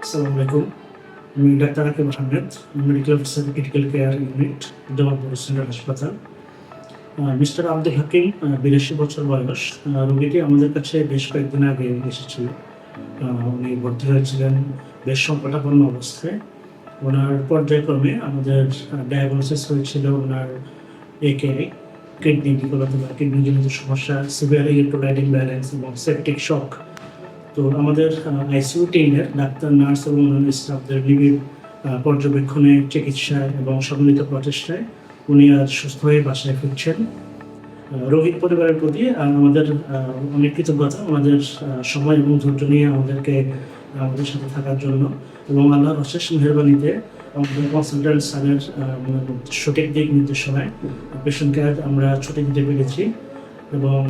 আসসালামু আলাইকুম। আমি doctor Akib Ahmed, medical officer critical care unit, Jamalpur central হাসপাতাল। মিস্টার আব্দুল হাকিম ৮২ বছর বয়স। রোগীটি আমাদের কাছে বেশ কয়েকদিন আগে এসেছিল। উনি ভর্তি হয়েছিলেন বেশ সংকটাপন্ন অবস্থায়। ওনার পর্যায়ক্রমে আমাদের ডায়াগনোসিস হয়েছিল ওনার একেআই, কিডনি বিকলতা বা কিডনিজনিত সমস্যা, সিভিয়ার ইলেকট্রোলাইট ইমব্যালেন্স এবং সেপটিক শক। তো আমাদের আইসিইউ টিমের ডাক্তার, নার্স এবং অন্যান্য স্টাফদের নিবিড় পর্যবেক্ষণে, চিকিৎসায় এবং সম্মিলিত প্রচেষ্টায় উনি আজ সুস্থ হয়ে বাসায় ফিরছেন। রোগীর পরিবারের প্রতি আমাদের অনেক কৃতজ্ঞতা, আমাদের সময় এবং ধৈর্য নিয়ে আমাদের সাথে থাকার জন্য, এবং আল্লাহর অশেষ মেহেরবানিতে আমাদের কনসালট্যান্ট স্যারের সঠিক দিক নির্দেশনায় পেশেন্টকে আমরা ছুটি দিতে পেরেছি। এবং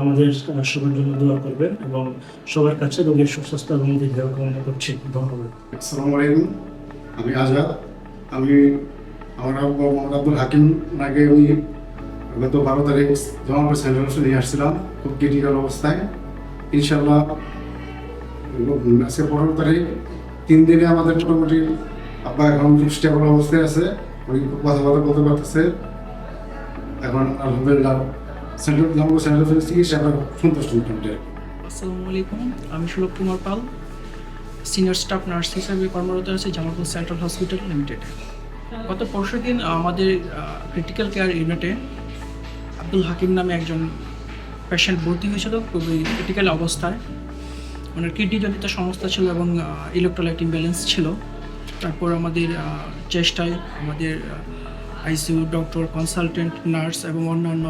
আমাদের সবার জন্য দোয়া করবেন এবং সবার কাছে রোগীর সুস্বাস্থ্য এবং দীর্ঘায়ু কামনা করছি। ধন্যবাদ। আসসালামু আলাইকুম। আমি আজাদ। আমি আমার মোহাম্মদ আব্দুল হাকিম আগে ওই গত 12 তারিখ জামালপুর সেন্ট্রাল হাসপাতালে নিয়ে আসছিলাম খুব ক্রিটিক্যাল অবস্থায়। ইনশাল্লাহ আজকে 15 তারিখ, 3 দিনে আমাদের মোটামুটি আব্বা এখন স্টেবল অবস্থায় আছে। উনি কথাবার্তা বলতে পারতেছে এখন, আলহামদুলিল্লাহ। জামালপুর সেন্ট্রাল হাসপাতালের চিকিৎসা আমরা সন্তুষ্ট মোটামুটি। আসসালামু আলাইকুম। আমি সুলভ Kumar Pal, senior staff nurse হিসেবে কর্মরত আছি জামালপুর সেন্ট্রাল হসপিটাল লিমিটেডে। গত পরশুদিন আমাদের ক্রিটিক্যাল কেয়ার ইউনিটে আব্দুল হাকিম নামে একজন পেশেন্ট ভর্তি হয়েছিল খুবই ক্রিটিক্যাল অবস্থায়। ওনার কিডনিজনিত সমস্যা ছিল এবং ইলেকট্রোলাইট ইমব্যালেন্স ছিল। তারপর আমাদের চেষ্টায়, আমাদের আইসিইউ ডক্টর, কনসালটেন্ট, নার্স এবং অন্যান্য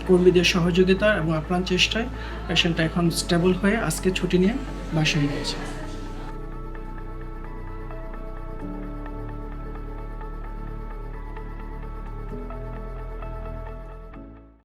কর্মীদের সহযোগিতা এবং আপ্রাণ চেষ্টায় পেশেন্টটা এখন স্টেবল হয়ে আজকে ছুটি নিয়ে বাসায় গিয়েছে।